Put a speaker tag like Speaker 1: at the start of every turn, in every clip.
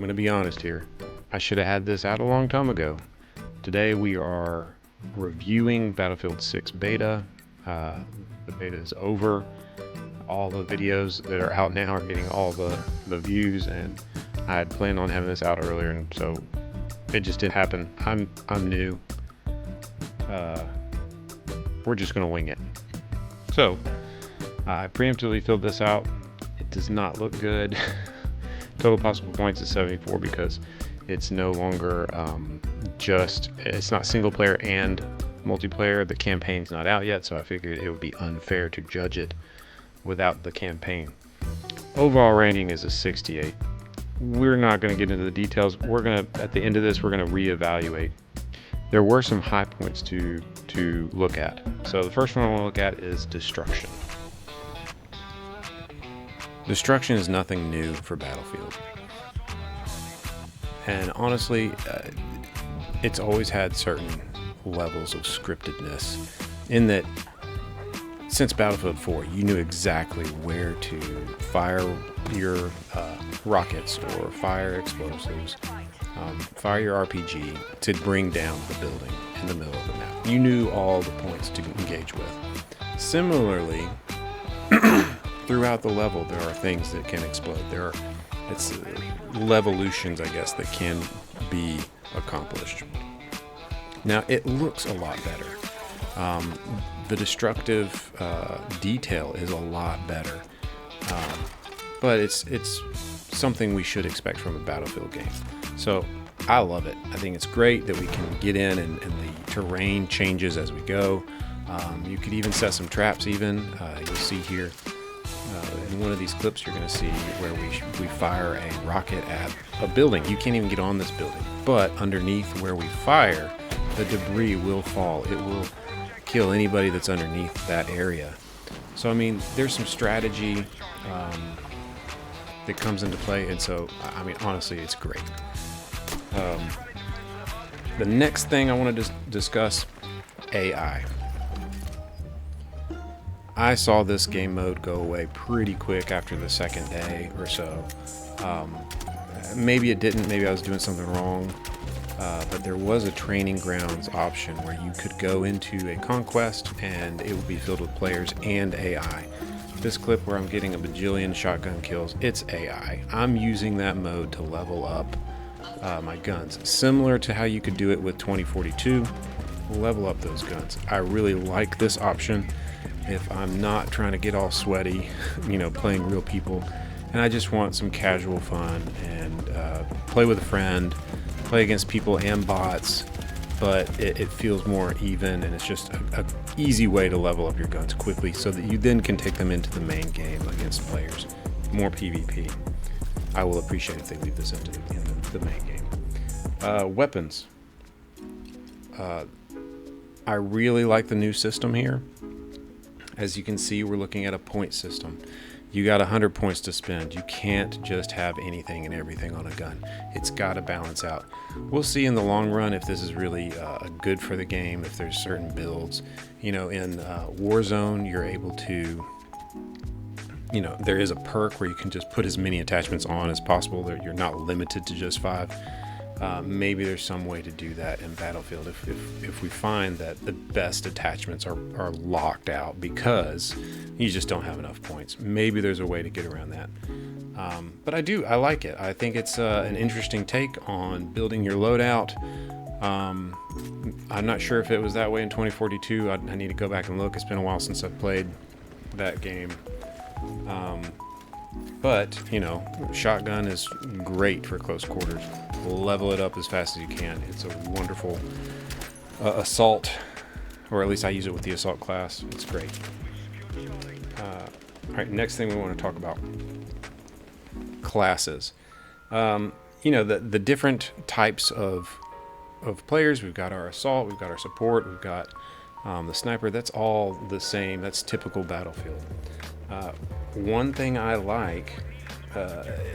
Speaker 1: going to be honest here. I should have had this out a long time ago. Today we are reviewing Battlefield 6 beta. The beta is over. All the videos that are out now are getting all the views, and I had planned on having this out earlier, and so it just didn't happen. I'm new. We're just going to wing it. So I preemptively filled this out. It does not look good. Total possible points is 74 because it's no longer it's not single player and multiplayer. The campaign's not out yet, so I figured it would be unfair to judge it without the campaign. Overall rating is a 68. We're not going to get into the details. At the end of this, we're going to reevaluate. There were some high points to look at. So the first one I want to look at is destruction. Destruction is nothing new for Battlefield. And honestly, it's always had certain levels of scriptedness in that since Battlefield 4, you knew exactly where to fire your rockets or fire explosives, fire your RPG to bring down the building in the middle of the map. You knew all the points to engage with. Similarly, throughout the level, there are things that can explode. It's levolutions, I guess, that can be accomplished. Now, it looks a lot better. The destructive detail is a lot better, but it's something we should expect from a Battlefield game. So I love it. I think it's great that we can get in and the terrain changes as we go. You could even set some traps even. You'll see here in one of these clips you're going to see where we fire a rocket at a building. You can't even get on this building, but underneath where we fire, the debris will fall. It will kill anybody that's underneath that area. So I mean, there's some strategy that comes into play, and so I mean, honestly, it's great. The next thing I want to discuss, AI. I saw this game mode go away pretty quick after the second day or so. Maybe it didn't, maybe I was doing something wrong, but there was a training grounds option where you could go into a conquest and it would be filled with players and AI. This clip where I'm getting a bajillion shotgun kills, it's AI. I'm using that mode to level up my guns. Similar to how you could do it with 2042, level up those guns. I really like this option if I'm not trying to get all sweaty, playing real people, and I just want some casual fun and play with a friend, play against people and bots, but it feels more even, and it's just a easy way to level up your guns quickly so that you then can take them into the main game against players. More PvP. I will appreciate if they leave this into the main game. Weapons. I really like the new system here. As you can see, we're looking at a point system. You got 100 points to spend. You can't just have anything and everything on a gun. It's got to balance out. We'll see in the long run if this is really good for the game, if there's certain builds. In Warzone, you're able to, there is a perk where you can just put as many attachments on as possible. You're not limited to just 5. Maybe there's some way to do that in Battlefield if we find that the best attachments are locked out because you just don't have enough points. Maybe there's a way to get around that. But I like it. I think it's an interesting take on building your loadout. I'm not sure if it was that way in 2042. I need to go back and look. It's been a while since I've played that game. But, shotgun is great for close quarters. Level it up as fast as you can. It's a wonderful assault, or at least I use it with the assault class. It's great. All right, next thing we want to talk about, classes. The different types of players. We've got our assault, we've got our support, we've got the sniper. That's all the same. That's typical Battlefield. One thing I like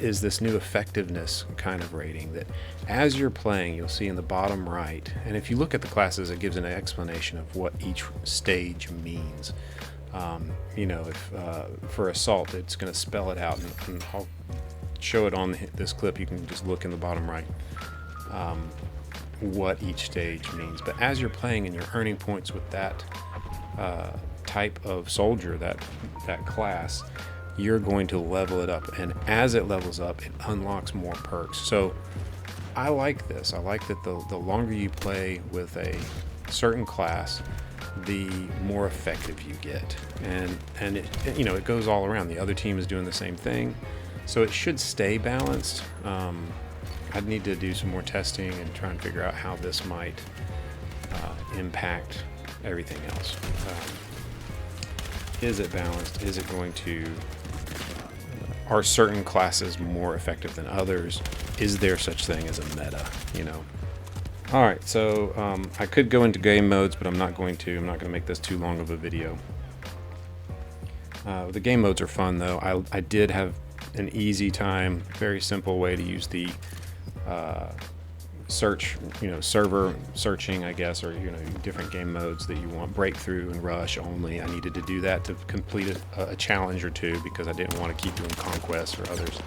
Speaker 1: is this new effectiveness kind of rating that as you're playing, you'll see in the bottom right, and if you look at the classes, it gives an explanation of what each stage means. If for assault, it's going to spell it out, and I'll show it on this clip. You can just look in the bottom right what each stage means. But as you're playing and you're earning points with that type of soldier, that class, you're going to level it up, and as it levels up, it unlocks more perks. So I like this. I like that the longer you play with a certain class, the more effective you get, and it, you know, it goes all around. The other team is doing the same thing, so it should stay balanced. I'd need to do some more testing and try and figure out how this might impact everything else. Is it balanced? Is it going to, are certain classes more effective than others? Is there such thing as a meta, you know? All right, so I could go into game modes, but I'm not going to. I'm not going to make this too long of a video. The game modes are fun, though. I did have an easy time, very simple way to use the search, you know, server searching, I guess, or, you know, different game modes that you want, breakthrough and rush only. I needed to do that to complete a challenge or two, because I didn't want to keep doing conquests or others.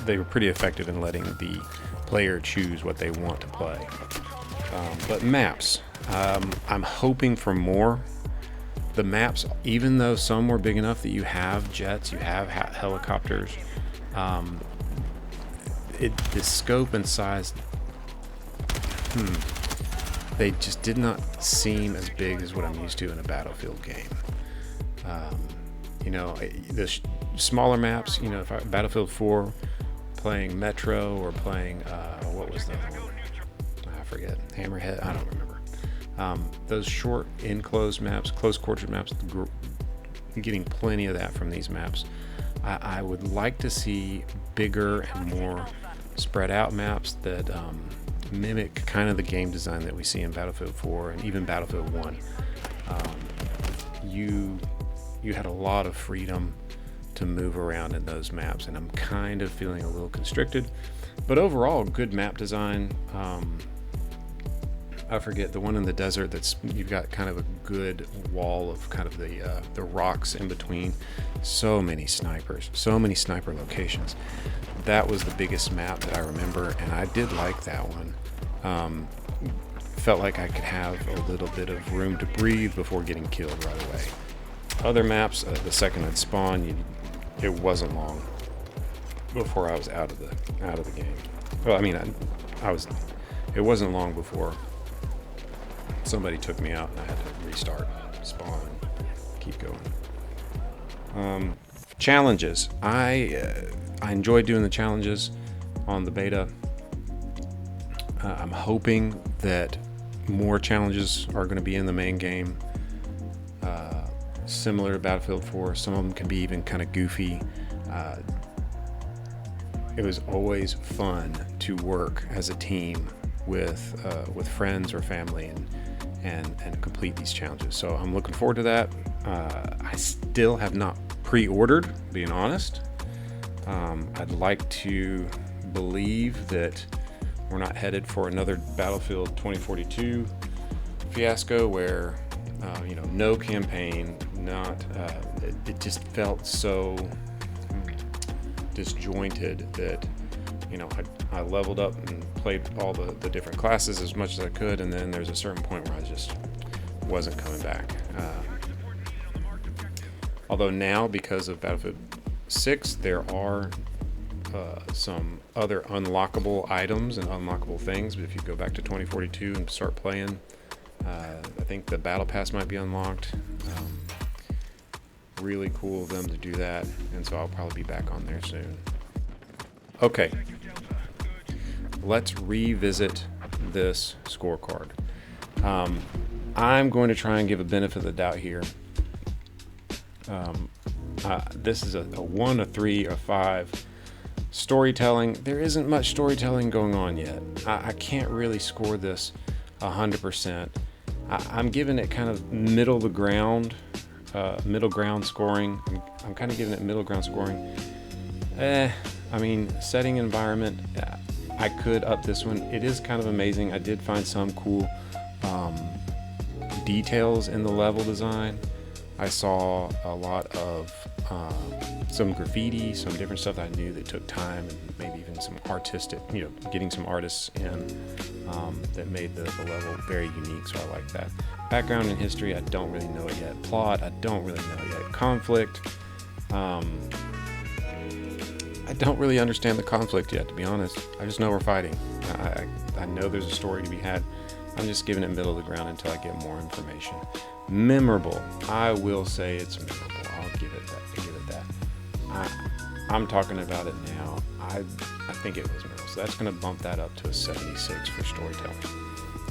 Speaker 1: They were pretty effective in letting the player choose what they want to play. But maps, I'm hoping for more. The maps, even though some were big enough that you have jets, you have helicopters, the scope and size, they just did not seem as big as what I'm used to in a Battlefield game. You know, the smaller maps, you know, if Battlefield 4, playing Metro, or playing, what was the one? I forget, Hammerhead, I don't remember. Those short enclosed maps, close quarters maps, getting plenty of that from these maps. I would like to see bigger and more spread out maps that mimic kind of the game design that we see in Battlefield 4 and even Battlefield 1. You had a lot of freedom to move around in those maps, and I'm kind of feeling a little constricted, but overall good map design. I forget the one in the desert that's, you've got kind of a good wall of kind of the rocks in between. So many snipers, so many sniper locations. That was the biggest map that I remember, and I did like that one. Felt like I could have a little bit of room to breathe before getting killed right away. Other maps, the second I'd spawn, it wasn't long before I was out of the game. Well, I mean, it wasn't long before somebody took me out and I had to restart, spawn, keep going. Challenges. I enjoy doing the challenges on the beta. I'm hoping that more challenges are going to be in the main game, similar to Battlefield 4. Some of them can be even kind of goofy. It was always fun to work as a team with friends or family and complete these challenges. So I'm looking forward to that. I still have not pre-ordered, being honest. I'd like to believe that we're not headed for another Battlefield 2042 fiasco where you know, no campaign, it just felt so disjointed that, you know, I leveled up and played all the different classes as much as I could, and then there's a certain point where I just wasn't coming back. Although now, because of Battlefield 6, there are some other unlockable items and unlockable things. But if you go back to 2042 and start playing, I think the Battle Pass might be unlocked. Really cool of them to do that, and so I'll probably be back on there soon. Okay, let's revisit this scorecard. I'm going to try and give a benefit of the doubt here. This is a 1, a 3, a 5. Storytelling, there isn't much storytelling going on yet. I can't really score this 100%. I'm giving it kind of middle ground scoring. I'm kind of giving it middle ground scoring. I mean, setting environment, I could up this one. It is kind of amazing. I did find some cool details in the level design. I saw a lot of some graffiti, some different stuff that I knew that took time, and maybe even some artistic, getting some artists in that made the level very unique. So I like that. Background and history, I don't really know it yet. Plot, I don't really know it yet. Conflict, I don't really understand the conflict yet, to be honest. I just know we're fighting. I know there's a story to be had. I'm just giving it middle of the ground until I get more information. Memorable. I will say it's memorable. I'll give it that. I'm talking about it now. I think it was memorable. So that's going to bump that up to a 76 for storytelling.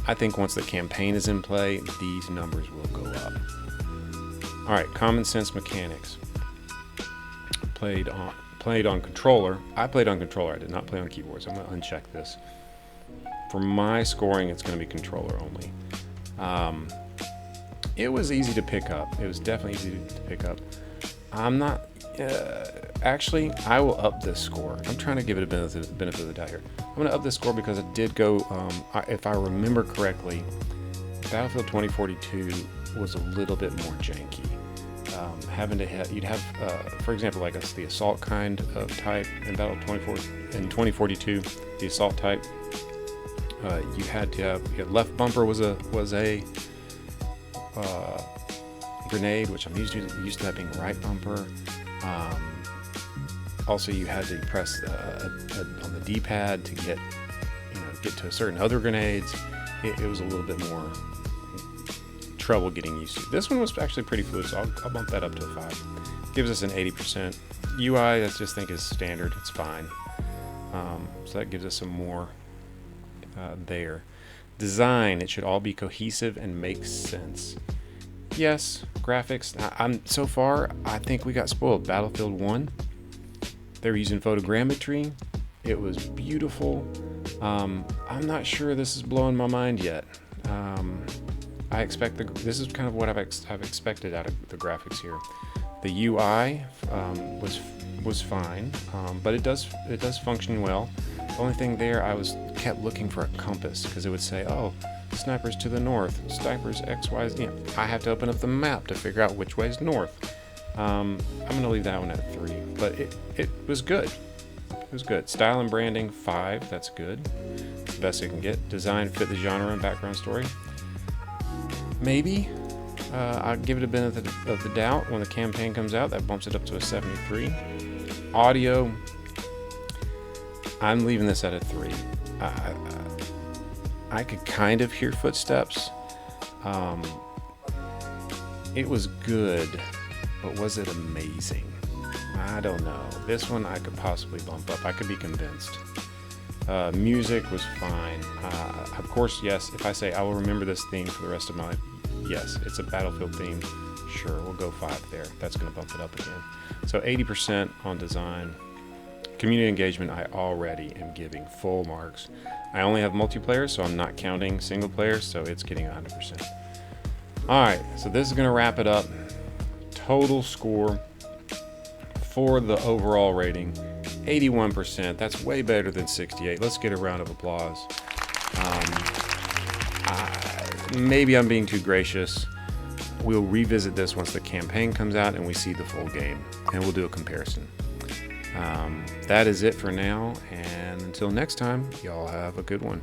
Speaker 1: I think once the campaign is in play, these numbers will go up. All right, common sense mechanics. Played on controller. I played on controller. I did not play on keyboard, so I'm going to uncheck this. For my scoring, it's going to be controller only. It was easy to pick up. It was definitely easy to pick up. I'm not... actually, I will up this score. I'm trying to give it a benefit of the doubt here. I'm going to up this score because it did go... if I remember correctly, Battlefield 2042 was a little bit more janky. You'd have, for example, like the assault kind of type in Battlefield 2042, the assault type. You had to have your left bumper was a grenade, which I'm used to that being right bumper. Also, you had to press on the D-pad to get to certain other grenades. It was a little bit more trouble getting used to. This one was actually pretty fluid, so I'll bump that up to a 5. Gives us an 80%. UI, I just think is standard. It's fine. So that gives us some more there. Design, it should all be cohesive and make sense. Yes, graphics. So far, I think we got spoiled. Battlefield 1, they were using photogrammetry. It was beautiful. I'm not sure this is blowing my mind yet. I expect this is kind of what I've expected out of the graphics here. The UI was fine, but it does function well. The only thing there, I kept looking for a compass because it would say, oh, snipers to the north, snipers X, Y, Z. I have to open up the map to figure out which way is north. I'm going to leave that one at 3, but it was good. It was good. Style and branding, 5. That's good. It's the best it can get. Design fit the genre and background story. Maybe. I'll give it a benefit of the doubt. When the campaign comes out, that bumps it up to a 73. Audio, I'm leaving this at a 3. I could kind of hear footsteps. It was good, but was it amazing? I don't know. This one I could possibly bump up. I could be convinced. Music was fine. Of course, yes, if I say I will remember this theme for the rest of my life, yes, it's a Battlefield theme. Sure, we'll go 5 there. That's going to bump it up again. So 80% on design. Community engagement, I already am giving full marks. I only have multiplayer, so I'm not counting single player, so it's getting 100%. All right, so this is going to wrap it up. Total score for the overall rating, 81%. That's way better than 68. Let's get a round of applause. Maybe I'm being too gracious. We'll revisit this once the campaign comes out and we see the full game, and we'll do a comparison. That is it for now, and until next time, y'all have a good one.